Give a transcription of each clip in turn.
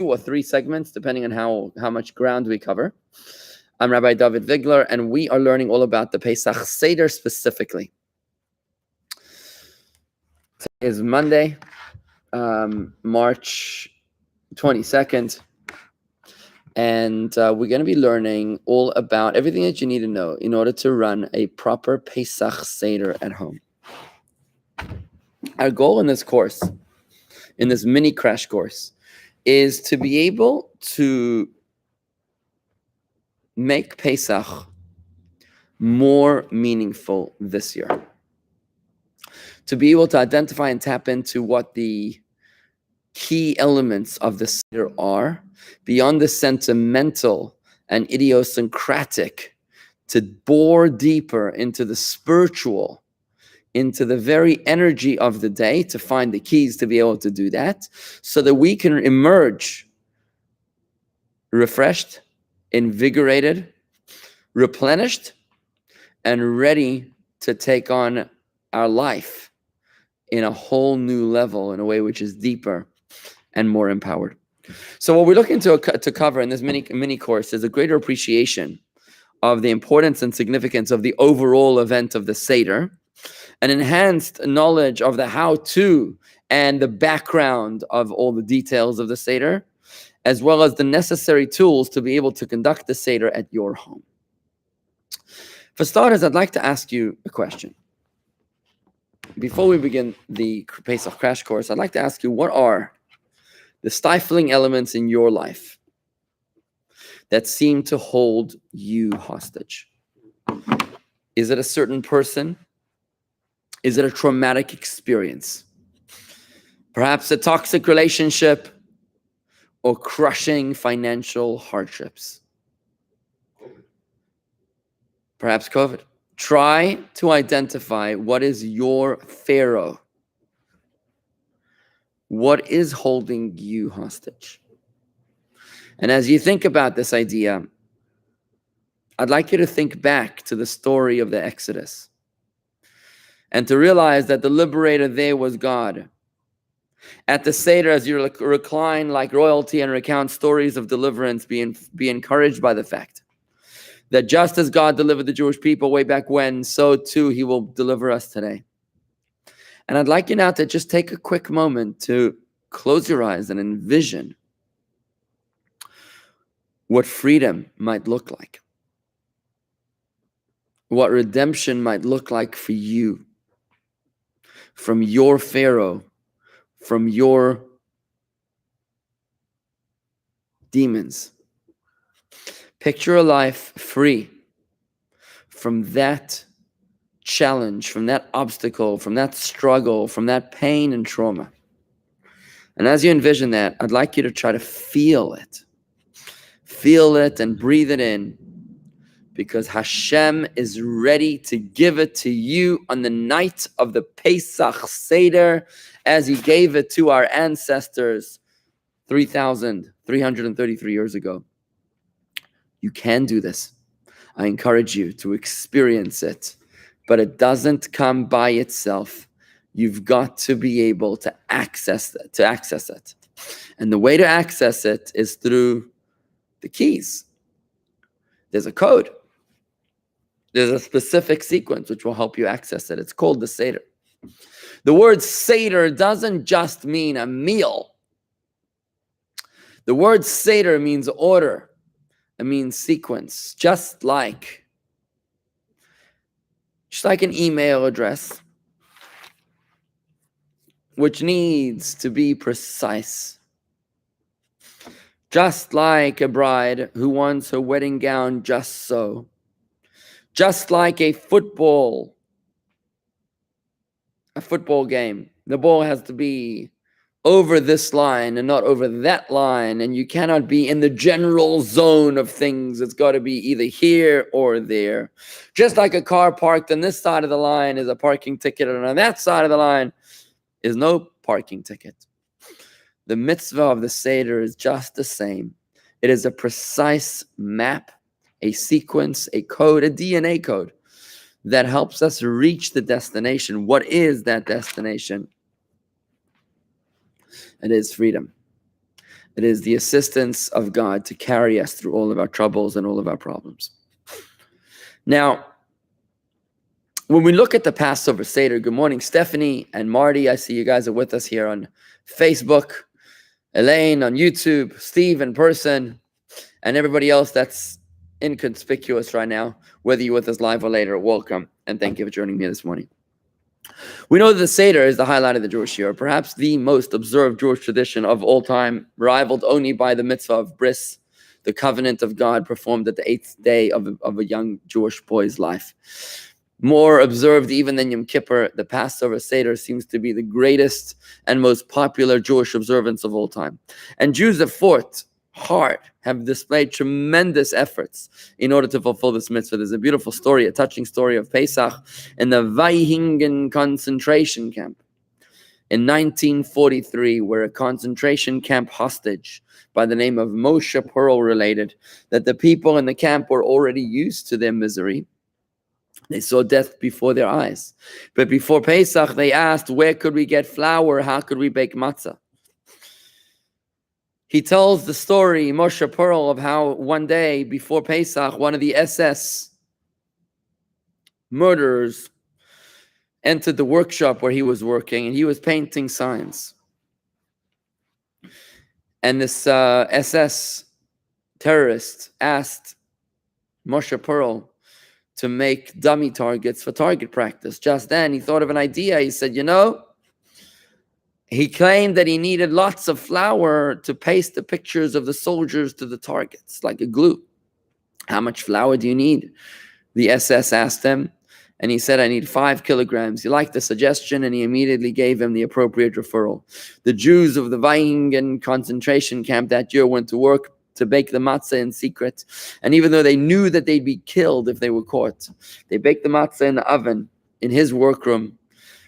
or 3 segments, depending on how much ground we cover. I'm Rabbi David Vigler, and we are learning all about the Pesach Seder specifically. Today is Monday, March 22nd, and we're going to be learning all about everything that you need to know in order to run a proper Pesach Seder at home. Our goal in this course, in this mini crash course, is to be able to make Pesach more meaningful this year. To be able to identify and tap into what the key elements of the Seder are, beyond the sentimental and idiosyncratic, to bore deeper into the spiritual, into the very energy of the day, to find the keys to be able to do that, so that we can emerge refreshed, invigorated, replenished, and ready to take on our life in a whole new level, in a way which is deeper and more empowered. So what we're looking to cover in this mini course is a greater appreciation of the importance and significance of the overall event of the Seder, an enhanced knowledge of the how-to and the background of all the details of the Seder, as well as the necessary tools to be able to conduct the Seder at your home. For starters, I'd like to ask you a question. Before we begin the Pesach crash course, I'd like to ask you, what are the stifling elements in your life that seem to hold you hostage? Is it a certain person? Is it a traumatic experience? Perhaps a toxic relationship or crushing financial hardships? Perhaps COVID. Try to identify what is your Pharaoh. What is holding you hostage? And as you think about this idea, I'd like you to think back to the story of the Exodus and to realize that the liberator there was God. At the Seder, as you recline like royalty and recount stories of deliverance, be encouraged by the fact that just as God delivered the Jewish people way back when, so too he will deliver us today. And I'd like you now to just take a quick moment to close your eyes and envision what freedom might look like, what redemption might look like for you from your Pharaoh, from your demons. Picture a life free from that challenge, from that obstacle, from that struggle, from that pain and trauma. And as you envision that, I'd like you to try to feel it. Feel it and breathe it in, because Hashem is ready to give it to you on the night of the Pesach Seder, as he gave it to our ancestors 3,333 years ago. You can do this. I encourage you to experience it, but it doesn't come by itself. You've got to be able to access it. And the way to access it is through the keys. There's a code. There's a specific sequence which will help you access it. It's called the Seder. The word Seder doesn't just mean a meal. The word Seder means order. It means sequence. Just like an email address, which needs to be precise. Just like a bride who wants her wedding gown just so. Just like a football game. The ball has to be over this line and not over that line, and you cannot be in the general zone of things. It's got to be either here or there. Just like a car parked on this side of the line is a parking ticket, and on that side of the line is no parking ticket. The mitzvah of the Seder is just the same. It is a precise map, a sequence, a code, a DNA code that helps us reach the destination. What is that destination? It is freedom. It is the assistance of God to carry us through all of our troubles and all of our problems. Now, when we look at the Passover Seder, good morning, Stephanie and Marty. I see you guys are with us here on Facebook, Elaine on YouTube, Steve in person, and everybody else that's inconspicuous right now, whether you're with us live or later, welcome, and thank you for joining me this morning. We know that the Seder is the highlight of the Jewish year, perhaps the most observed Jewish tradition of all time, rivaled only by the Mitzvah of Bris, the covenant of God performed at the 8th day of a young Jewish boy's life. More observed even than Yom Kippur, the Passover Seder seems to be the greatest and most popular Jewish observance of all time. And Jews have fought hard, have displayed tremendous efforts in order to fulfill this mitzvah. There's a beautiful story, a touching story of Pesach in the Vaihingen concentration camp in 1943, where a concentration camp hostage by the name of Moshe Pearl related that the people in the camp were already used to their misery. They saw death before their eyes. But before Pesach, they asked, where could we get flour? How could we bake matzah? He tells the story, Moshe Pearl, of how one day before Pesach, one of the SS murderers entered the workshop where he was working, and he was painting signs. And this SS terrorist asked Moshe Pearl to make dummy targets for target practice. Just then, he thought of an idea. He said, he claimed that he needed lots of flour to paste the pictures of the soldiers to the targets, like a glue. How much flour do you need? The SS asked him, and he said, I need 5 kilograms. He liked the suggestion, and he immediately gave him the appropriate referral. The Jews of the Vaihingen concentration camp that year went to work to bake the matzah in secret. And even though they knew that they'd be killed if they were caught, they baked the matzah in the oven in his workroom,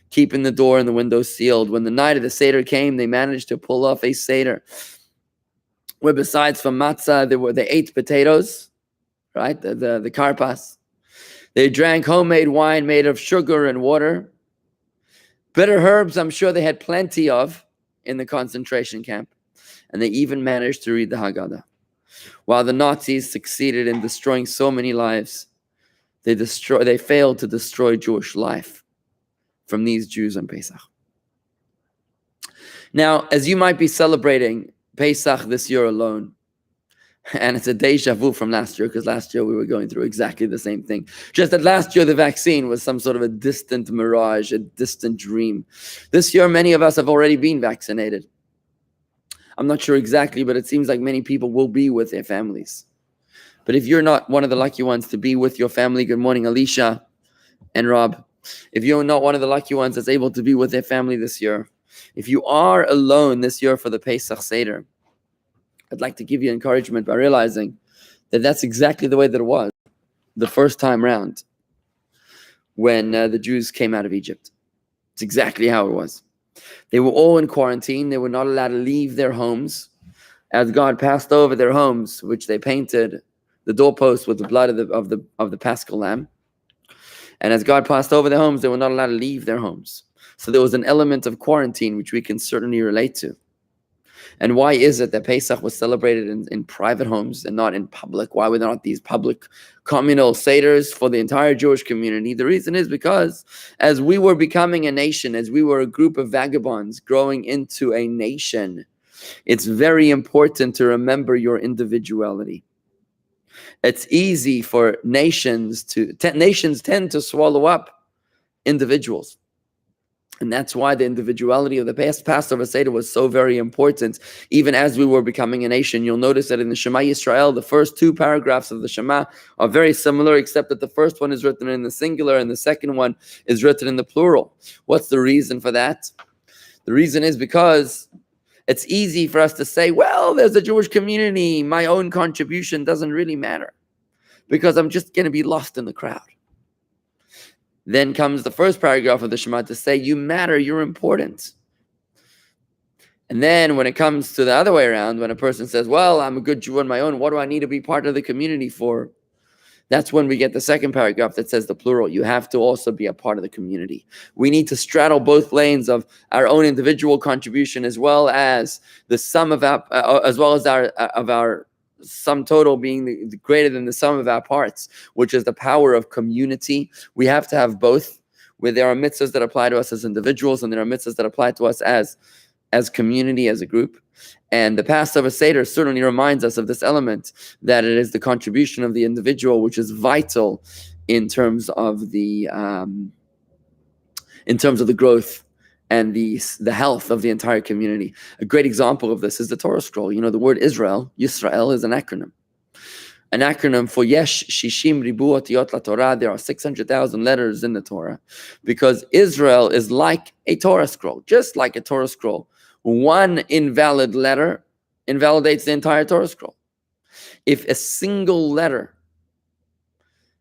keeping the door and the window sealed. When the night of the Seder came, they managed to pull off a Seder where besides from matzah, they ate potatoes, right? The Carpass. They drank homemade wine made of sugar and water. Bitter herbs, I'm sure they had plenty of in the concentration camp. And they even managed to read the Haggadah. While the Nazis succeeded in destroying so many lives, they failed to destroy Jewish life from these Jews on Pesach. Now, as you might be celebrating Pesach this year alone, and it's a deja vu from last year, because last year we were going through exactly the same thing. Just that last year the vaccine was some sort of a distant mirage, a distant dream. This year, many of us have already been vaccinated. I'm not sure exactly, but it seems like many people will be with their families. But if you're not one of the lucky ones to be with your family, good morning, Alicia and Rob. If you're not one of the lucky ones that's able to be with their family this year, if you are alone this year for the Pesach Seder, I'd like to give you encouragement by realizing that that's exactly the way that it was the first time round when the Jews came out of Egypt. It's exactly how it was. They were all in quarantine. They were not allowed to leave their homes. As God passed over their homes, which they painted the doorposts with the blood of the Paschal Lamb, and as God passed over their homes, they were not allowed to leave their homes. So there was an element of quarantine which we can certainly relate to. And why is it that Pesach was celebrated in private homes and not in public? Why were there not these public communal Seders for the entire Jewish community? The reason is because as we were becoming a nation, as we were a group of vagabonds growing into a nation, it's very important to remember your individuality. It's easy for nations tend to swallow up individuals. And that's why the individuality of the Passover Seder was so very important, even as we were becoming a nation. You'll notice that in the Shema Yisrael, the first 2 paragraphs of the Shema are very similar, except that the first one is written in the singular and the second one is written in the plural. What's the reason for that? The reason is because it's easy for us to say, well, there's a Jewish community. My own contribution doesn't really matter because I'm just going to be lost in the crowd. Then comes the first paragraph of the Shema to say, you matter, you're important. And then when it comes to the other way around, when a person says, well, I'm a good Jew on my own, what do I need to be part of the community for? That's when we get the second paragraph that says the plural. You have to also be a part of the community. We need to straddle both lanes of our own individual contribution as well as the sum of our sum total being the greater than the sum of our parts, which is the power of community. We have to have both, where there are mitzvahs that apply to us as individuals and there are mitzvahs that apply to us as community, as a group. And the Passover Seder certainly reminds us of this element, that it is the contribution of the individual which is vital in terms of the growth and the health of the entire community. A great example of this is the Torah scroll. The word Israel, Yisrael, is an acronym. An acronym for Yesh Shishim Ribu Otiyot LaTorah. There are 600,000 letters in the Torah, because Israel is like a Torah scroll, just like a Torah scroll. One invalid letter invalidates the entire Torah scroll. If a single letter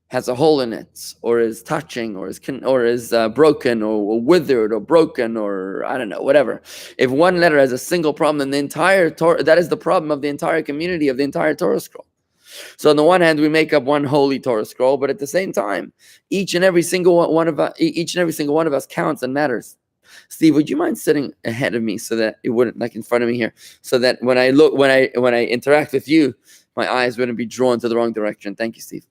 has a hole in it, or is touching, or is broken, or withered, or broken, or I don't know, whatever. If one letter has a single problem, then the entire Torah, that is the problem of the entire community, of the entire Torah scroll. So on the one hand, we make up one holy Torah scroll, but at the same time, each and every single one of us counts and matters. Steve, would you mind sitting ahead of me so that it wouldn't, like in front of me here, so that when I interact with you, my eyes wouldn't be drawn to the wrong direction? Thank you, Steve.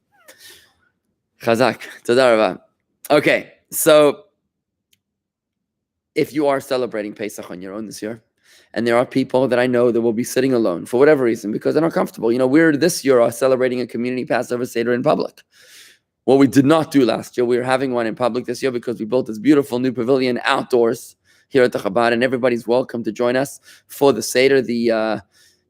Chazak, toda rava. Okay, so if you are celebrating Pesach on your own this year, and there are people that I know that will be sitting alone for whatever reason because they're not comfortable. We're this year are celebrating a community Passover Seder in public. What we did not do last year, we are having one in public this year because we built this beautiful new pavilion outdoors here at the Chabad, and everybody's welcome to join us for the Seder.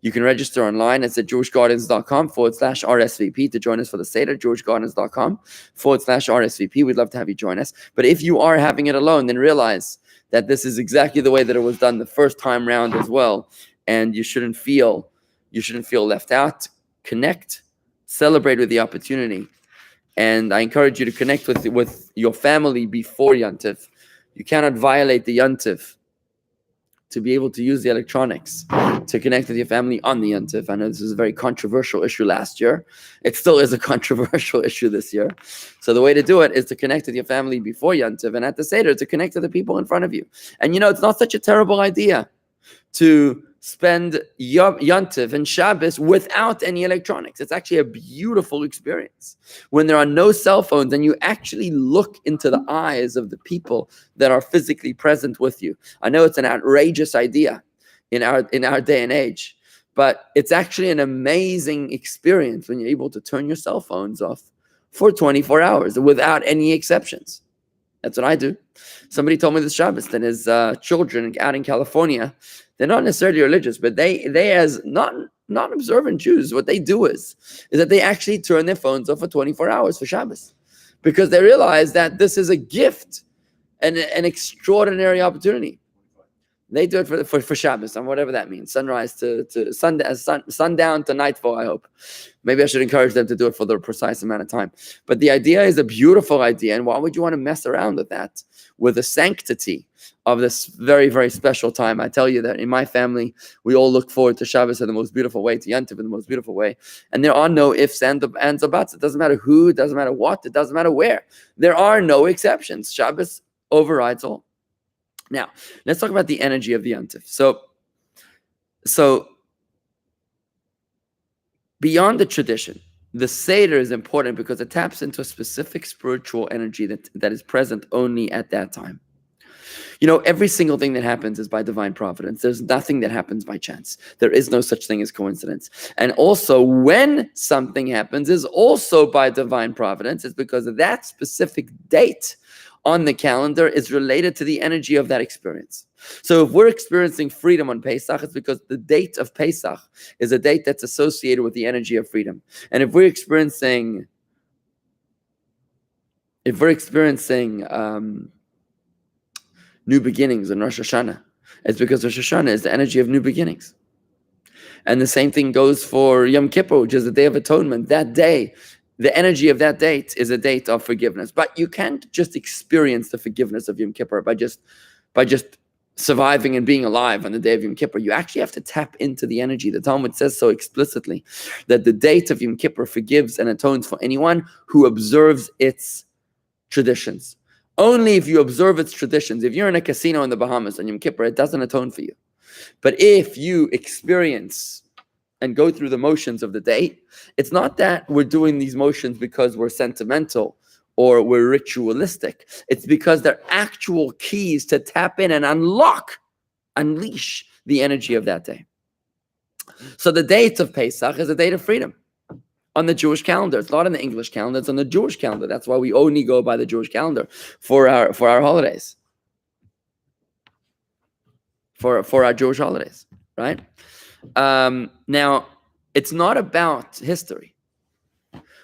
You can register online. It's at jewishgardens.com/RSVP to join us for the Seder, jewishgardens.com/RSVP. We'd love to have you join us. But if you are having it alone, then realize that this is exactly the way that it was done the first time round as well. And you shouldn't feel left out. Connect, celebrate with the opportunity. And I encourage you to connect with your family before Yontif. You cannot violate the Yontif to be able to use the electronics to connect with your family on the Yontif. I know this is a very controversial issue last year. It still is a controversial issue this year. So the way to do it is to connect with your family before Yontif, and at the Seder to connect with the people in front of you. And it's not such a terrible idea to spend Yontif and Shabbos without any electronics. It's actually a beautiful experience when there are no cell phones and you actually look into the eyes of the people that are physically present with you. I know it's an outrageous idea in our day and age, but it's actually an amazing experience when you're able to turn your cell phones off for 24 hours without any exceptions. That's what I do. Somebody told me this Shabbos that his children out in California, they're not necessarily religious, but they as non-observant Jews, what they do is that they actually turn their phones off for 24 hours for Shabbos, because they realize that this is a gift and an extraordinary opportunity. They do it for Shabbos, and whatever that means, sunrise to sundown to nightfall, I hope. Maybe I should encourage them to do it for the precise amount of time. But the idea is a beautiful idea, and why would you want to mess around with that, with the sanctity of this very, very special time? I tell you that in my family, we all look forward to Shabbos in the most beautiful way, to Yontif in the most beautiful way. And there are no ifs, ands, or buts. It doesn't matter who, it doesn't matter what, it doesn't matter where. There are no exceptions. Shabbos overrides all. Now, let's talk about the energy of the Yontif. So beyond the tradition, the Seder is important because it taps into a specific spiritual energy that is present only at that time. Every single thing that happens is by divine providence. There's nothing that happens by chance. There is no such thing as coincidence. And also, when something happens is also by divine providence. It's because of that specific date on the calendar is related to the energy of that experience. So if we're experiencing freedom on Pesach, it's because the date of Pesach is a date that's associated with the energy of freedom. And if we're experiencing new beginnings on Rosh Hashanah, it's because Rosh Hashanah is the energy of new beginnings. And the same thing goes for Yom Kippur, which is the Day of Atonement. That day, the energy of that date is a date of forgiveness. But you can't just experience the forgiveness of Yom Kippur by just surviving and being alive on the day of Yom Kippur. You actually have to tap into the energy. The Talmud says so explicitly that the date of Yom Kippur forgives and atones for anyone who observes its traditions. Only if you observe its traditions. If you're in a casino in the Bahamas on Yom Kippur, it doesn't atone for you. But if you experience and go through the motions of the date, it's not that we're doing these motions because we're sentimental or we're ritualistic. It's because they're actual keys to tap in and unleash the energy of that day. So the date of Pesach is a date of freedom on the Jewish calendar. It's not on the English calendar, it's on the Jewish calendar. That's why we only go by the Jewish calendar for our holidays. For our Jewish holidays, right? Now, it's not about history,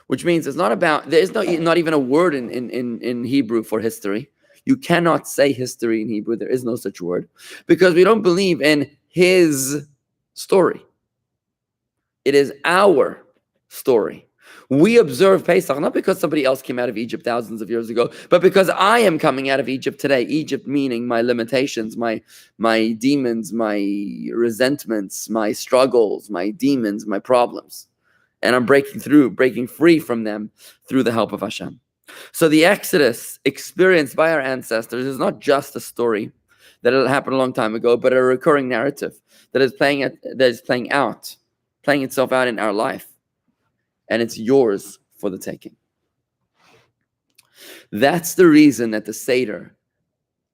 which means it's not about, there is not even a word in Hebrew for history. You cannot say history in Hebrew. There is no such word because we don't believe in his story. It is our story. We observe Pesach not because somebody else came out of Egypt thousands of years ago, but because I am coming out of Egypt today. Egypt meaning my limitations, my demons, my resentments, my struggles, my demons, my problems. And I'm breaking free from them through the help of Hashem. So the Exodus experienced by our ancestors is not just a story that happened a long time ago, but a recurring narrative that is playing itself out in our life. And it's yours for the taking. That's the reason that the Seder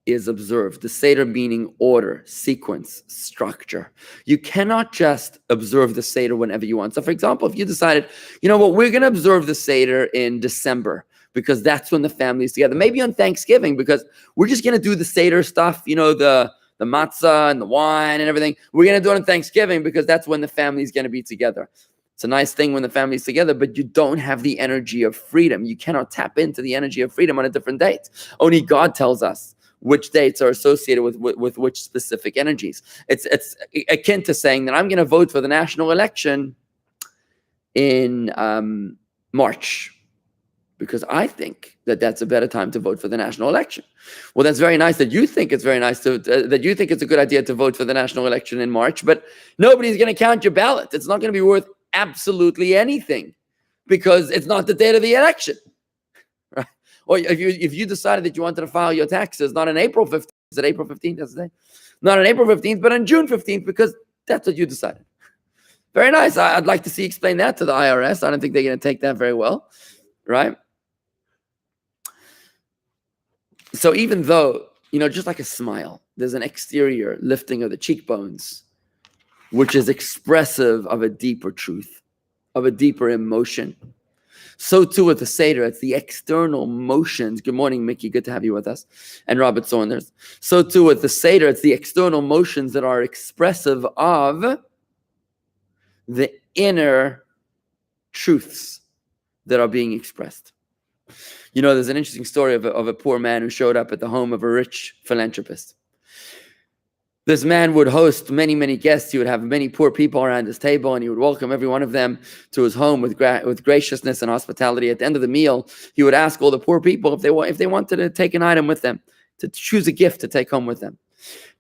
is observed. The Seder meaning order, sequence, structure. You cannot just observe the Seder whenever you want. So for example, if you decided, you know what, we're going to observe the Seder in December because that's when the family is together. Maybe on Thanksgiving because we're just going to do the Seder stuff, you know, the matzah and the wine and everything. We're going to do it on Thanksgiving because that's when the family is going to be together. It's a nice thing when the family's together, but you don't have the energy of freedom. You cannot tap into the energy of freedom on a different date. Only God tells us which dates are associated with which specific energies. It's akin to saying that I'm going to vote for the national election in March because I think that that's a better time to vote for the national election. Well, that's very nice that you think it's very nice that you think it's a good idea to vote for the national election in March, but nobody's going to count your ballot. It's not going to be worth absolutely anything because it's not the date of the election, right? Or if you decided that you wanted to file your taxes not on April 15th, is it April 15th? That's the day. Not on April 15th, but on June 15th because that's what you decided. Very nice. I'd like to see explain that to the IRS. I don't think they're going to take that very well, right? So even though, you know, just like a smile, there's an exterior lifting of the cheekbones, which is expressive of a deeper truth, of a deeper emotion. So too with the Seder, it's the external motions. Good morning, Mickey. Good to have you with us. And Robert Saunders. So too with the Seder, it's the external motions that are expressive of the inner truths that are being expressed. You know, there's an interesting story of a poor man who showed up at the home of a rich philanthropist. This man would host many, many guests. He would have many poor people around his table, and he would welcome every one of them to his home with graciousness and hospitality. At the end of the meal, he would ask all the poor people if they wanted to take an item with them, to choose a gift to take home with them.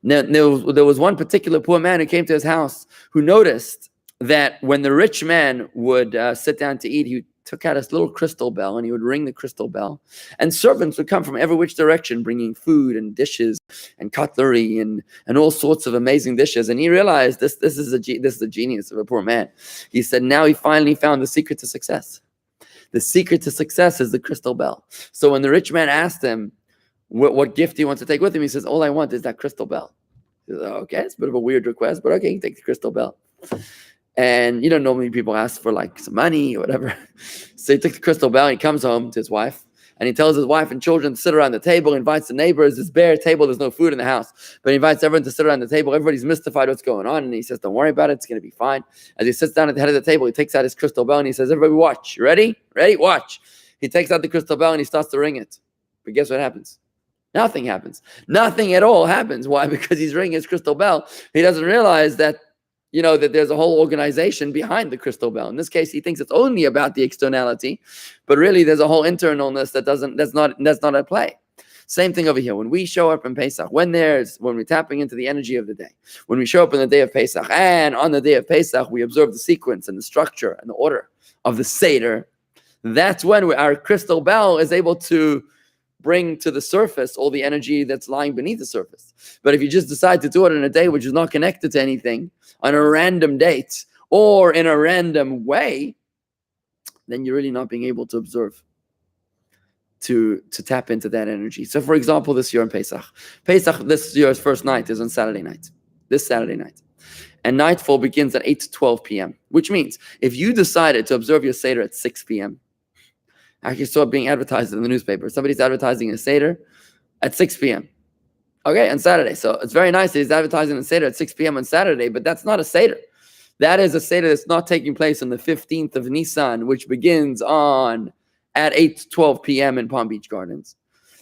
Now, there was one particular poor man who came to his house who noticed that when the rich man would sit down to eat, he took out his little crystal bell and he would ring the crystal bell, and servants would come from every which direction bringing food and dishes and cutlery and all sorts of amazing dishes. And he realized this is the genius of a poor man. He said now he finally found the secret to success. The secret to success is the crystal bell. So when the rich man asked him what gift he wants to take with him, he says, all I want is that crystal bell. He says, okay, it's a bit of a weird request, but okay, you can take the crystal bell. And, you know, normally people ask for like some money or whatever. So he took the crystal bell and he comes home to his wife and he tells his wife and children to sit around the table, invites the neighbors. This bare table, there's no food in the house, but he invites everyone to sit around the table. Everybody's mystified what's going on. And he says, don't worry about it. It's going to be fine. As he sits down at the head of the table, he takes out his crystal bell and he says, everybody watch. You ready? Ready? Watch. He takes out the crystal bell and he starts to ring it. But guess what happens? Nothing happens. Nothing at all happens. Why? Because he's ringing his crystal bell. He doesn't realize that, you know, that there's a whole organization behind the crystal bell. In this case, he thinks it's only about the externality, but really there's a whole internalness that's not at play. Same thing over here. When we show up in Pesach, when we're tapping into the energy of the day, when we show up on the day of Pesach, and on the day of Pesach, we observe the sequence and the structure and the order of the Seder, that's when our crystal bell is able to bring to the surface all the energy that's lying beneath the surface. But if you just decide to do it on a day which is not connected to anything, on a random date, or in a random way, then you're really not being able to observe, to tap into that energy. So for example, this year in Pesach, this year's first night is on Saturday night, this Saturday night. And nightfall begins at 8 to 12 p.m., which means if you decided to observe your Seder at 6 p.m., I actually saw it being advertised in the newspaper. Somebody's advertising a Seder at 6 p.m. Okay, on Saturday. So it's very nice that he's advertising a Seder at 6 p.m. on Saturday, but that's not a Seder. That is a Seder that's not taking place on the 15th of Nisan, which begins at 8 to 12 p.m. in Palm Beach Gardens.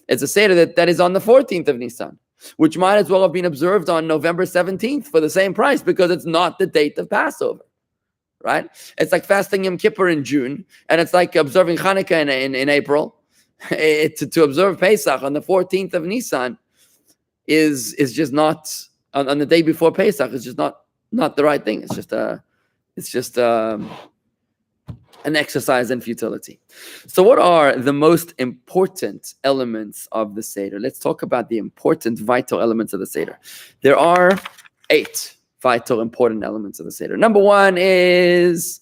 It's a Seder that is on the 14th of Nisan, which might as well have been observed on November 17th for the same price, because it's not the date of Passover. Right? It's like fasting Yom Kippur in June, and it's like observing Hanukkah in April. To observe Pesach on the 14th of Nisan is just not on the day before Pesach. It's just not the right thing. It's just an exercise in futility. So, what are the most important elements of the Seder? Let's talk about the important, vital elements of the Seder. There are 8 vital, important elements of the Seder. Number 1 is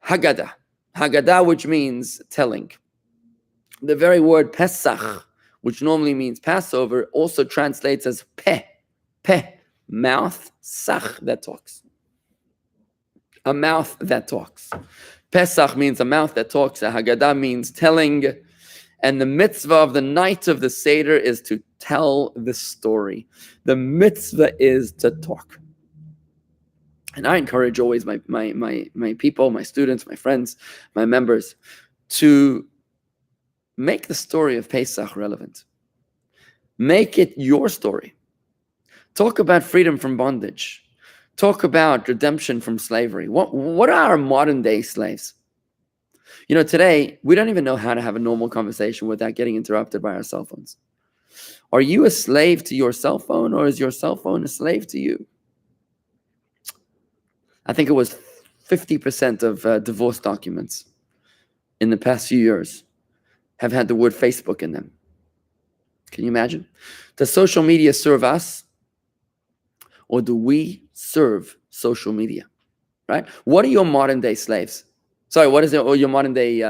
Haggadah. Haggadah, which means telling. The very word Pesach, which normally means Passover, also translates as peh, mouth, sach, that talks. A mouth that talks. Pesach means a mouth that talks. A Haggadah means telling. And the mitzvah of the night of the Seder is to tell the story. The mitzvah is to talk. And I encourage always my people, my students, my friends, my members, to make the story of Pesach relevant. Make it your story. Talk about freedom from bondage. Talk about redemption from slavery. What are our modern day slaves? You know, today, we don't even know how to have a normal conversation without getting interrupted by our cell phones. Are you a slave to your cell phone, or is your cell phone a slave to you? I think it was 50% of divorce documents in the past few years have had the word Facebook in them. Can you imagine? Does social media serve us, or do we serve social media? Right? What are your modern day slaves? Sorry, what is it? Or your modern day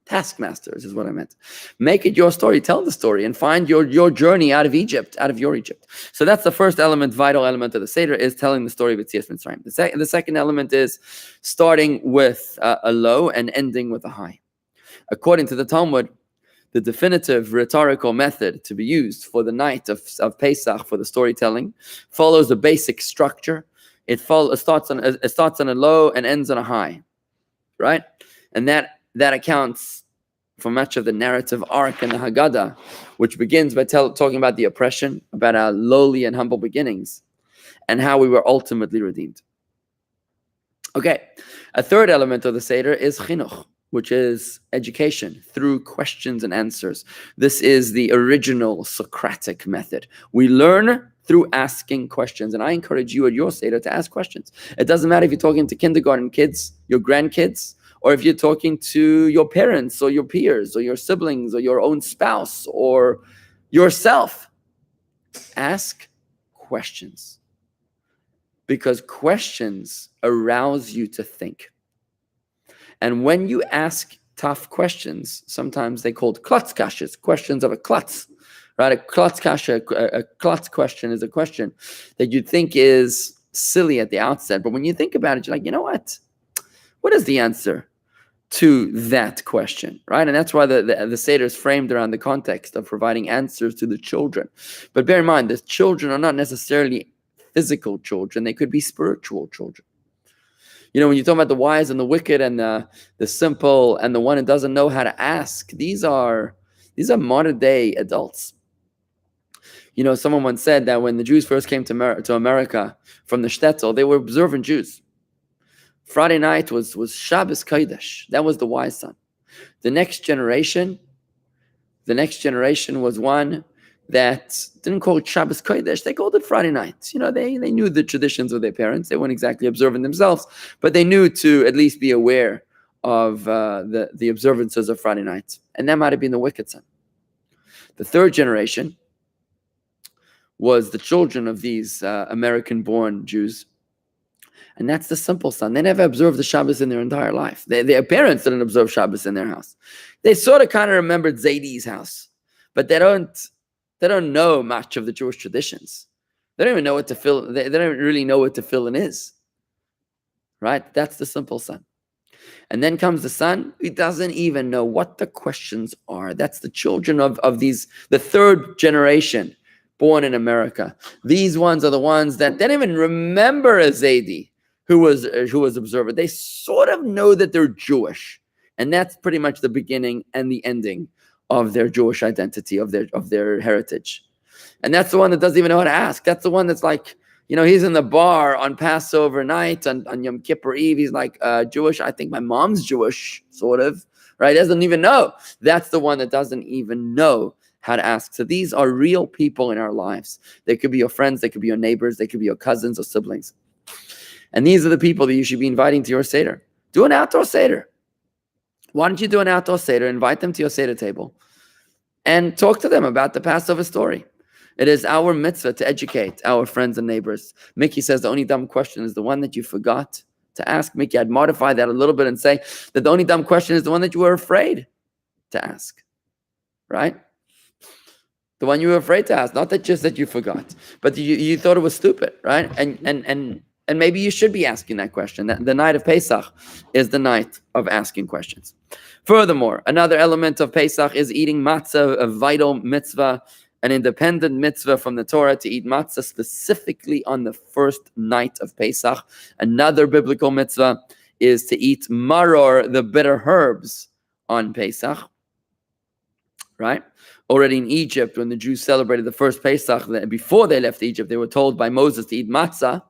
taskmasters is what I meant. Make it your story. Tell the story and find your journey out of Egypt, out of your Egypt. So that's the first element, vital element of the Seder, is telling the story of Yetzias Mitzrayim. The second element is starting with a low and ending with a high. According to the Talmud, the definitive rhetorical method to be used for the night of Pesach for the storytelling follows a basic structure. It starts on a low and ends on a high. Right? And that accounts for much of the narrative arc in the Haggadah, which begins by talking about the oppression, about our lowly and humble beginnings, and how we were ultimately redeemed. Okay, a third element of the Seder is chinuch, which is education through questions and answers. This is the original Socratic method. We learn through asking questions. And I encourage you at your Seder to ask questions. It doesn't matter if you're talking to kindergarten kids, your grandkids, or if you're talking to your parents or your peers or your siblings or your own spouse or yourself. Ask questions. Because questions arouse you to think. And when you ask tough questions, sometimes they're called klutzkashes, questions of a klutz. Right, a klutz question is a question that you think is silly at the outset, but when you think about it, you're like, you know what? What is the answer to that question, right? And that's why the Seder is framed around the context of providing answers to the children. But bear in mind, the children are not necessarily physical children; they could be spiritual children. You know, when you talk about the wise and the wicked and the simple and the one who doesn't know how to ask, these are modern day adults. You know, someone once said that when the Jews first came to America from the shtetl, they were observant Jews. Friday night was Shabbos Kodesh. That was the wise son. The next generation, The next generation was one that didn't call it Shabbos Kodesh. They called it Friday night. They knew the traditions of their parents. They weren't exactly observant themselves, but they knew to at least be aware of the observances of Friday night. And that might have been the wicked son. The third generation was the children of these American-born Jews. And that's the simple son. They never observed the Shabbos in their entire life. Their parents didn't observe Shabbos in their house. They sort of kind of remembered Zadie's house, but they don't know much of the Jewish traditions. They don't even know what tefillin. They don't really know what tefillin is. Right? That's the simple son. And then comes the son who doesn't even know what the questions are. That's the children of the third generation born in America. These ones are the ones that they don't even remember a Zadie who was observant. They sort of know that they're Jewish. And that's pretty much the beginning and the ending of their Jewish identity, of their heritage. And that's the one that doesn't even know how to ask. That's the one that's like, he's in the bar on Passover night, on Yom Kippur Eve. He's like, Jewish. I think my mom's Jewish, sort of, right? Doesn't even know. That's the one that doesn't even know how to ask. So these are real people in our lives. They could be your friends. They could be your neighbors. They could be your cousins or siblings. And these are the people that you should be inviting to your Seder. Do an outdoor Seder. Why don't you do an outdoor Seder? Invite them to your Seder table and talk to them about the Passover story. It is our mitzvah to educate our friends and neighbors. Mickey says the only dumb question is the one that you forgot to ask. Mickey, I'd modify that a little bit and say that the only dumb question is the one that you were afraid to ask. Right? The one you were afraid to ask. Not that just that you forgot, but you thought it was stupid, right? And maybe you should be asking that question. The night of Pesach is the night of asking questions. Furthermore, another element of Pesach is eating matzah, a vital mitzvah, an independent mitzvah from the Torah to eat matzah specifically on the first night of Pesach. Another biblical mitzvah is to eat maror, the bitter herbs, on Pesach. Right? Already in Egypt, when the Jews celebrated the first Pesach, before they left Egypt, they were told by Moses to eat matzah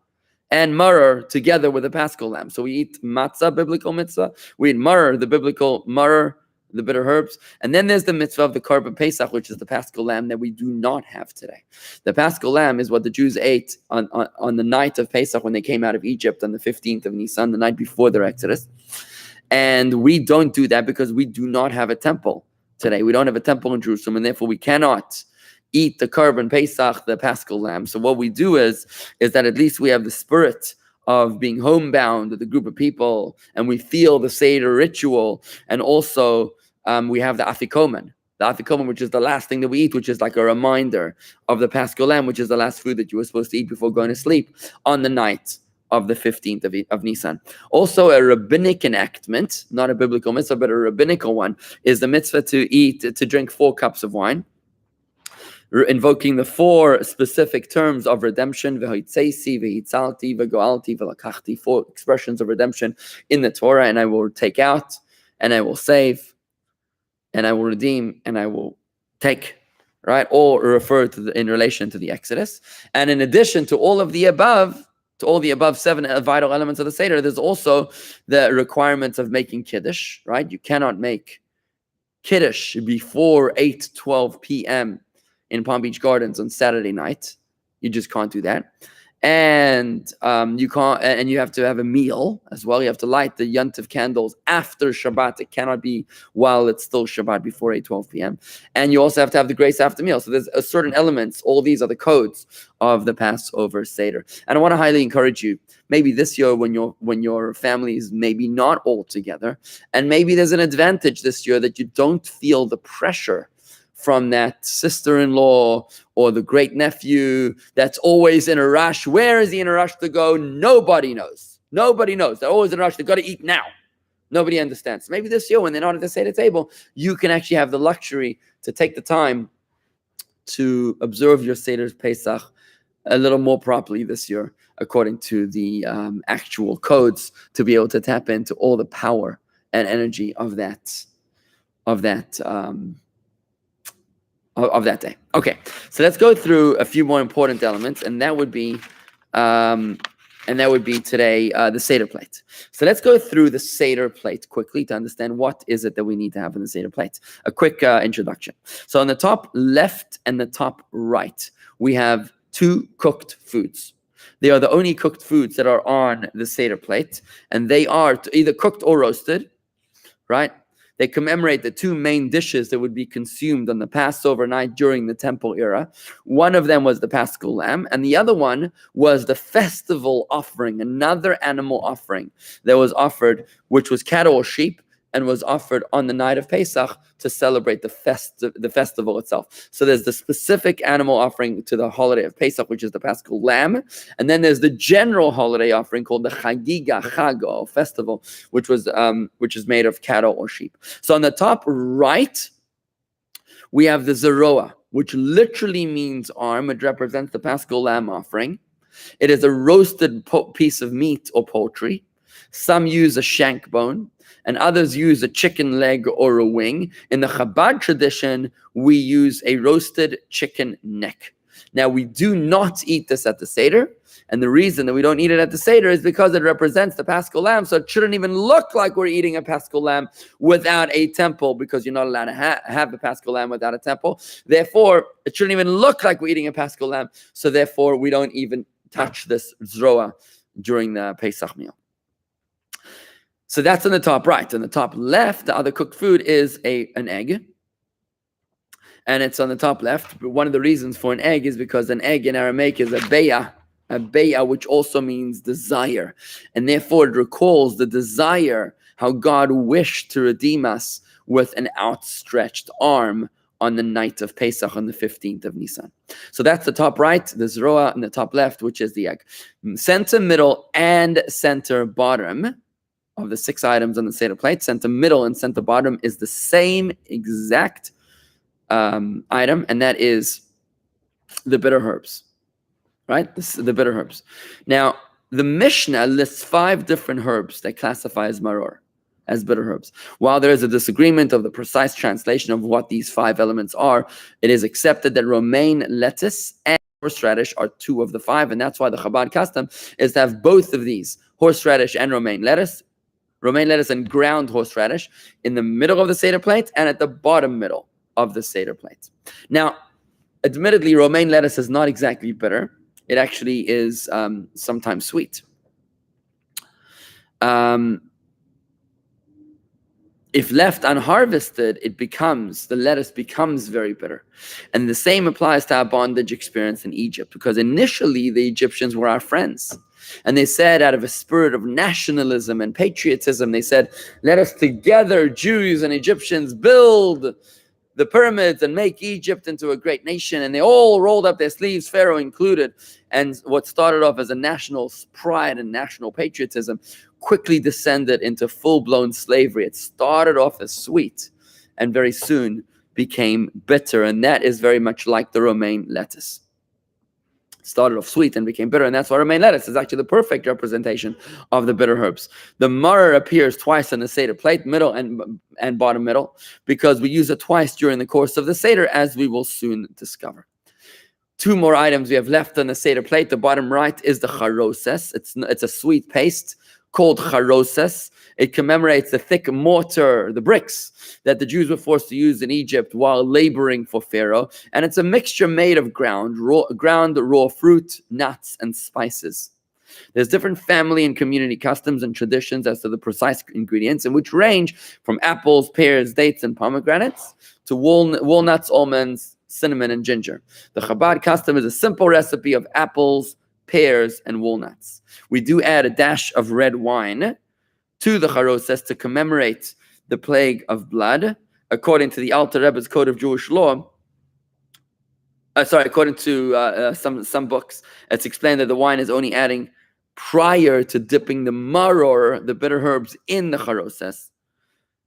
and maror together with the Paschal lamb. So we eat matzah, biblical mitzvah. We eat maror, the biblical maror, the bitter herbs. And then there's the mitzvah of the Carpass Pesach, which is the Paschal lamb that we do not have today. The Paschal lamb is what the Jews ate on the night of Pesach when they came out of Egypt on the 15th of Nisan, the night before their Exodus. And we don't do that because we do not have a temple today. We don't have a temple in Jerusalem, and therefore we cannot eat the Korban Pesach, the Paschal lamb. So what we do is that at least we have the spirit of being homebound with a group of people, and we feel the Seder ritual, and also we have the Afikoman. The Afikoman, which is the last thing that we eat, which is like a reminder of the Paschal lamb, which is the last food that you were supposed to eat before going to sleep on the night of the 15th of Nisan. Also, a rabbinic enactment, not a biblical mitzvah, but a rabbinical one, is the mitzvah to drink 4 cups of wine, invoking the 4 specific terms of redemption, 4 expressions of redemption in the Torah, and I will take out, and I will save, and I will redeem, and I will take, right? All refer to in relation to the Exodus. And in addition to all of the above, 7 vital elements of the Seder, there's also the requirements of making Kiddush, right? You cannot make Kiddush before 8:12 p.m. in Palm Beach Gardens on Saturday night. You just can't do that. And you can't, and you have to have a meal as well. You have to light the Yontif candles after Shabbat. It cannot be while it's still Shabbat before 8:12 p.m. And you also have to have the grace after meal. So there's a certain elements. All these are the codes of the Passover Seder. And I want to highly encourage you, maybe this year when your family is maybe not all together, and maybe there's an advantage this year that you don't feel the pressure from that sister-in-law or the great nephew that's always in a rush. Where is he in a rush to go? Nobody knows. Nobody knows. They're always in a rush. They've got to eat now. Nobody understands. Maybe this year when they're not at the Seder table, you can actually have the luxury to take the time to observe your Seder's Pesach a little more properly this year, according to the actual codes, to be able to tap into all the power and energy of that day. Okay, so let's go through a few more important elements, and that would be and that would be today the Seder Plate. So let's go through the Seder Plate quickly to understand what is it that we need to have in the Seder Plate. A quick introduction. So on the top left and the top right, we have 2 cooked foods. They are the only cooked foods that are on the Seder Plate, and they are either cooked or roasted, right? They commemorate the 2 main dishes that would be consumed on the Passover night during the temple era. One of them was the Paschal lamb, and the other one was the festival offering, another animal offering that was offered, which was cattle or sheep, and was offered on the night of Pesach to celebrate the festival itself. So there's the specific animal offering to the holiday of Pesach, which is the Paschal lamb, and then there's the general holiday offering called the Chag, festival, which is made of cattle or sheep. So on the top right, we have the zeroah, which literally means arm. It represents the Paschal lamb offering. It is a roasted piece of meat or poultry. Some use a shank bone, and others use a chicken leg or a wing. In the Chabad tradition, we use a roasted chicken neck. Now, we do not eat this at the Seder, and the reason that we don't eat it at the Seder is because it represents the Paschal lamb, so it shouldn't even look like we're eating a Paschal lamb without a temple, because you're not allowed to have the Paschal lamb without a temple. Therefore, it shouldn't even look like we're eating a Paschal lamb, so therefore, we don't even touch this zroa during the Pesach meal. So that's on the top right. On the top left, the other cooked food is an egg. And it's on the top left. But one of the reasons for an egg is because an egg in Aramaic is a beya, which also means desire. And therefore it recalls the desire, how God wished to redeem us with an outstretched arm on the night of Pesach on the 15th of Nisan. So that's the top right, the zroa, and the top left, which is the egg. Center, middle, and center bottom of the 6 items on the Seder Plate, center middle and center bottom is the same exact item, and that is the bitter herbs, right? The bitter herbs. Now, the Mishnah lists 5 different herbs that classify as maror, as bitter herbs. While there is a disagreement of the precise translation of what these 5 elements are, it is accepted that romaine lettuce and horseradish are 2 of the 5, and that's why the Chabad custom is to have both of these, horseradish and romaine lettuce and ground horseradish in the middle of the Seder Plate and at the bottom middle of the Seder Plate. Now, admittedly, romaine lettuce is not exactly bitter. It actually is sometimes sweet. If left unharvested, the lettuce becomes very bitter. And the same applies to our bondage experience in Egypt, because initially the Egyptians were our friends. And they said, out of a spirit of nationalism and patriotism, they said, let us together, Jews and Egyptians, build the pyramids and make Egypt into a great nation. And they all rolled up their sleeves, Pharaoh included. And what started off as a national pride and national patriotism quickly descended into full-blown slavery. It started off as sweet and very soon became bitter. And that is very much like the romaine lettuce. Started off sweet and became bitter, and that's why romaine lettuce is actually the perfect representation of the bitter herbs. The maror appears twice on the Seder Plate, middle and bottom middle, because we use it twice during the course of the Seder, as we will soon discover. 2 more items we have left on the Seder Plate. The bottom right is the Charosis. It's a sweet paste called Charosis. It commemorates the thick mortar, the bricks, that the Jews were forced to use in Egypt while laboring for Pharaoh. And it's a mixture made of ground raw fruit, nuts, and spices. There's different family and community customs and traditions as to the precise ingredients, in which range from apples, pears, dates, and pomegranates to walnuts, almonds, cinnamon, and ginger. The Chabad custom is a simple recipe of apples, pears, and walnuts. We do add a dash of red wine to the Charosis to commemorate the plague of blood. According to the Alter Rebbe's Code of Jewish Law, according to some books, it's explained that the wine is only adding prior to dipping the maror, the bitter herbs, in the Charosis,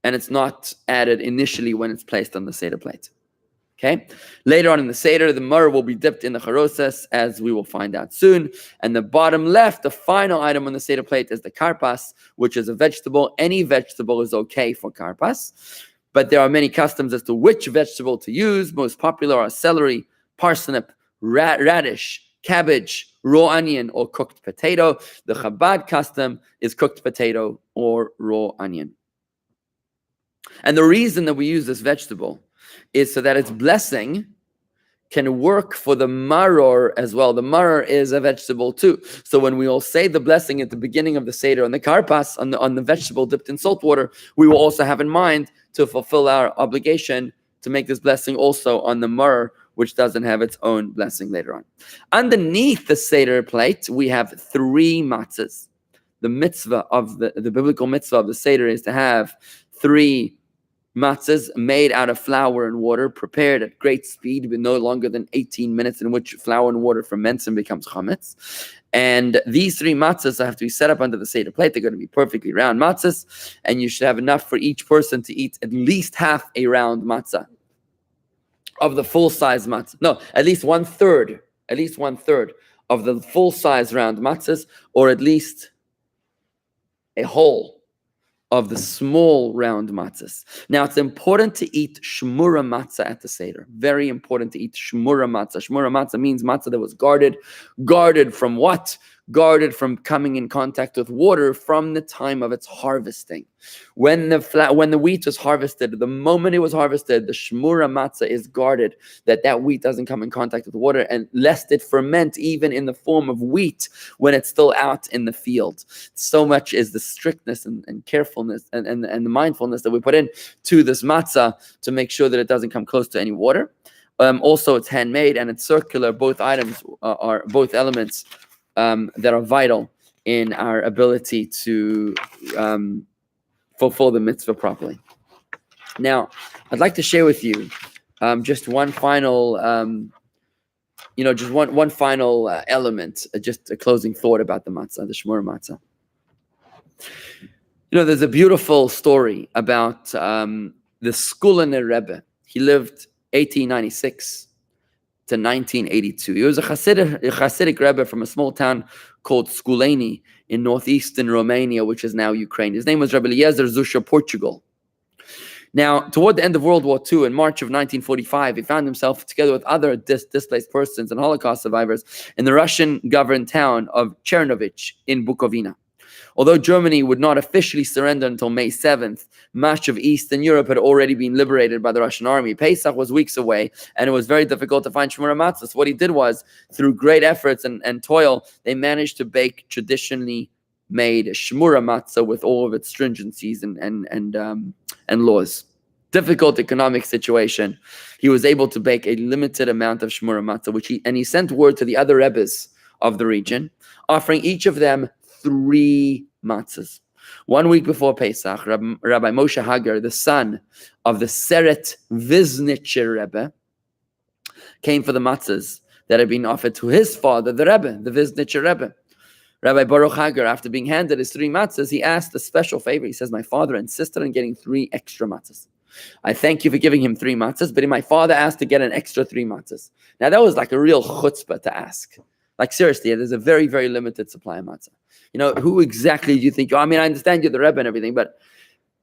and it's not added initially when it's placed on the Seder Plate. Okay. Later on in the Seder, the maror will be dipped in the Charosis, as we will find out soon. And the bottom left, the final item on the Seder Plate, is the Carpass, which is a vegetable. Any vegetable is okay for Carpass, but there are many customs as to which vegetable to use. Most popular are celery, parsnip, radish, cabbage, raw onion, or cooked potato. The Chabad custom is cooked potato or raw onion. And the reason that we use this vegetable is so that its blessing can work for the maror as well. The maror is a vegetable too. So when we all say the blessing at the beginning of the Seder on the Carpass, on the vegetable dipped in salt water, we will also have in mind to fulfill our obligation to make this blessing also on the maror, which doesn't have its own blessing later on. Underneath the Seder plate, we have 3 matzahs. The mitzvah of the biblical mitzvah of the Seder is to have 3 matzahs made out of flour and water, prepared at great speed with no longer than 18 minutes, in which flour and water ferments and becomes chametz. And these 3 matzahs have to be set up under the Seder plate. They're going to be perfectly round matzahs, and you should have enough for each person to eat at least half a round matzah of the full-size matzah. No, at least one third of the full-size round matzahs, or at least a whole of the small round matzahs. Now, it's important to eat shmura matzah at the Seder. Very important to eat shmura matzah. Shmura matzah means matzah that was guarded. Guarded from what? Guarded from coming in contact with water from the time of its harvesting. When the wheat was harvested, the moment it was harvested, the shmura matzah is guarded, that wheat doesn't come in contact with water, and lest it ferment even in the form of wheat when it's still out in the field. So much is the strictness and carefulness and the mindfulness that we put in to this matzah to make sure that it doesn't come close to any water. Also, it's handmade and it's circular. Both items are both elements that are vital in our ability to fulfill the mitzvah properly. Now, I'd like to share with you just one final, one final element, just a closing thought about the matzah, the shmura matzah. There's a beautiful story about the Skuliner Rebbe. He lived 1896 to 1982. He was a Hasidic Rebbe from a small town called Skuleni in northeastern Romania, which is now Ukraine. His name was Rabbi Eliezer Zusha, Portugal. Now, toward the end of World War II, in March of 1945, he found himself together with other displaced persons and Holocaust survivors in the Russian-governed town of Chernovich in Bukovina. Although Germany would not officially surrender until May 7th, much of Eastern Europe had already been liberated by the Russian army. Pesach was weeks away, and it was very difficult to find shmura matzah. So what he did was, through great efforts and toil, they managed to bake traditionally made shmura matzah with all of its stringencies and laws. Difficult economic situation. He was able to bake a limited amount of shmura matzah, and he sent word to the other rebbes of the region, offering each of them 3 matzahs. 1 week before Pesach, Rabbi Moshe Hager, the son of the Seret Viznitzer Rebbe, came for the matzahs that had been offered to his father, the Rebbe, the Viznitzer Rebbe. Rabbi Baruch Hager, after being handed his 3 matzahs, he asked a special favor. He says, my father insisted on getting 3 extra matzahs. I thank you for giving him 3 matzahs, but my father asked to get an extra 3 matzahs. Now, that was like a real chutzpah to ask. Like, seriously, there's a very, very limited supply of matzah. Who exactly do you think? I understand you're the Rebbe and everything, but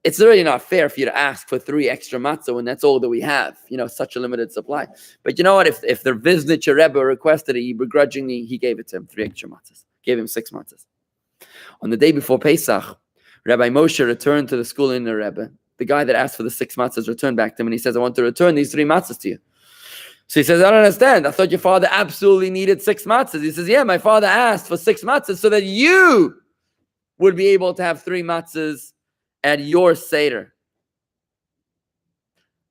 it's really not fair for you to ask for 3 extra matzah when that's all that we have, such a limited supply. But you know what? If the Viznitzer Rebbe requested it, he begrudgingly, he gave it to him, 3 extra matzahs. Gave him 6 matzahs. On the day before Pesach, Rabbi Moshe returned to the school in the Rebbe. The guy that asked for the 6 matzahs returned back to him, and he says, I want to return these 3 matzahs to you. So he says, I don't understand. I thought your father absolutely needed 6 matzahs. He says, yeah, my father asked for 6 matzahs so that you would be able to have 3 matzahs at your Seder.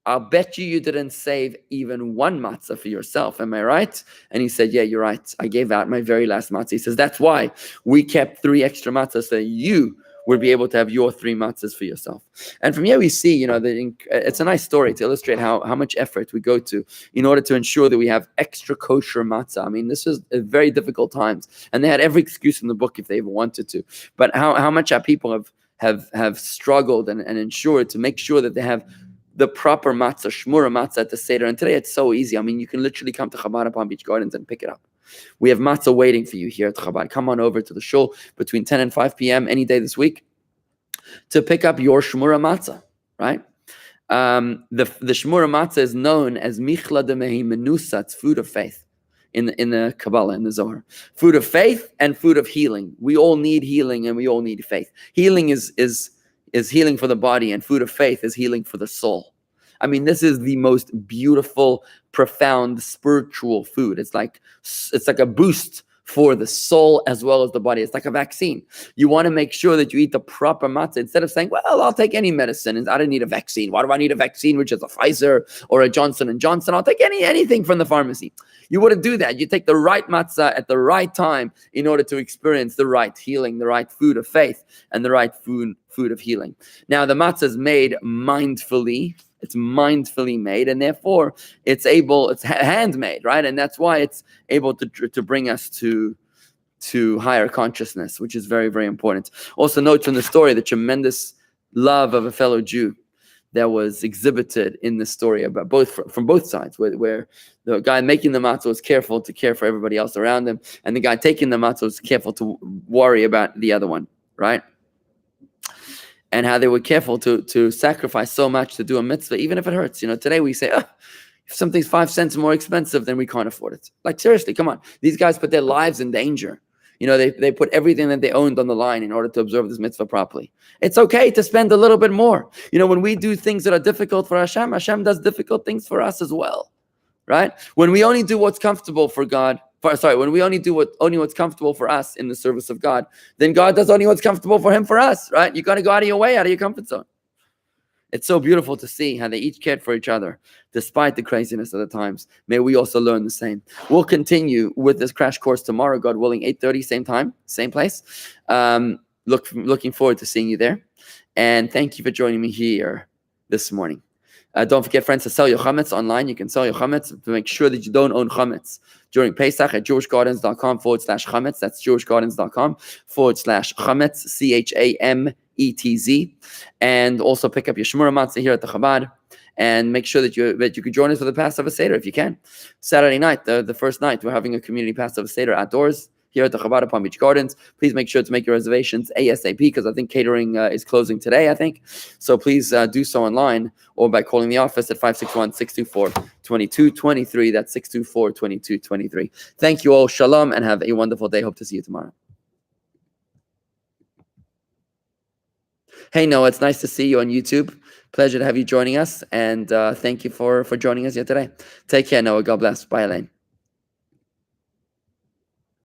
I'll bet you didn't save even 1 matzah for yourself. Am I right? And he said, yeah, you're right. I gave out my very last matzah. He says, that's why we kept 3 extra matzahs so that you would be able to have your 3 matzahs for yourself. And from here we see, it's a nice story to illustrate how much effort we go to in order to ensure that we have extra kosher matzah. This was very difficult times, and they had every excuse in the book if they ever wanted to. But how much our people have struggled and ensured to make sure that they have the proper matzah, shmura matzah at the Seder. And today it's so easy. You can literally come to Chabad Palm Beach Gardens and pick it up. We have matzah waiting for you here at Chabad. Come on over to the shul between 10 and 5 p.m. any day this week to pick up your shmura matzah, right? The shmura matzah is known as michla de mehi menusa, it's food of faith. in the Kabbalah, in the Zohar. Food of faith and food of healing. We all need healing and we all need faith. Healing is healing for the body, and food of faith is healing for the soul. I mean, this is the most beautiful, profound spiritual food. It's like a boost for the soul as well as the body. It's like a vaccine. You want to make sure that you eat the proper matzah instead of saying, well, I'll take any medicine and I don't need a vaccine. Why do I need a vaccine, which is a Pfizer or a Johnson & Johnson? I'll take anything from the pharmacy. You wouldn't do that. You take the right matzah at the right time in order to experience the right healing, the right food of faith, and the right food of healing. Now, the matzah is made mindfully. It's mindfully made, and therefore it's handmade, right? And that's why it's able to bring us to higher consciousness, which is very, very important. Also note from the story the tremendous love of a fellow Jew that was exhibited in the story about from both sides, where the guy making the matzah was careful to care for everybody else around him, and the guy taking the matzah was careful to worry about the other one, right? And how they were careful to sacrifice so much to do a mitzvah, even if it hurts. Today we say, if something's 5 cents more expensive, then we can't afford it. Like, seriously, come on. These guys put their lives in danger. They put everything that they owned on the line in order to observe this mitzvah properly. It's okay to spend a little bit more. When we do things that are difficult for Hashem, Hashem does difficult things for us as well, right? When we only do what's comfortable for God, when we only do what's comfortable for us in the service of God, then God does only what's comfortable for Him for us, right? You got to go out of your way, out of your comfort zone. It's so beautiful to see how they each cared for each other, despite the craziness of the times. May we also learn the same. We'll continue with this crash course tomorrow, God willing, 8:30, same time, same place. Looking forward to seeing you there. And thank you for joining me here this morning. Don't forget, friends, to sell your chametz online. You can sell your chametz to make sure that you don't own chametz during Pesach at jewishgardens.com/chametz. That's jewishgardens.com/chametz, CHAMETZ. And also pick up your Shmura Matzah here at the Chabad. And make sure that you could join us for the Passover Seder if you can. Saturday night, the first night, we're having a community Passover Seder outdoors here at the Chabad Palm Beach Gardens. Please make sure to make your reservations ASAP, because I think catering is closing today, I think. So please do so online or by calling the office at 561-624-2223. That's 624-2223. Thank you all. Shalom, and have a wonderful day. Hope to see you tomorrow. Hey, Noah, it's nice to see you on YouTube. Pleasure to have you joining us. And thank you for joining us here today. Take care, Noah. God bless. Bye, Elaine.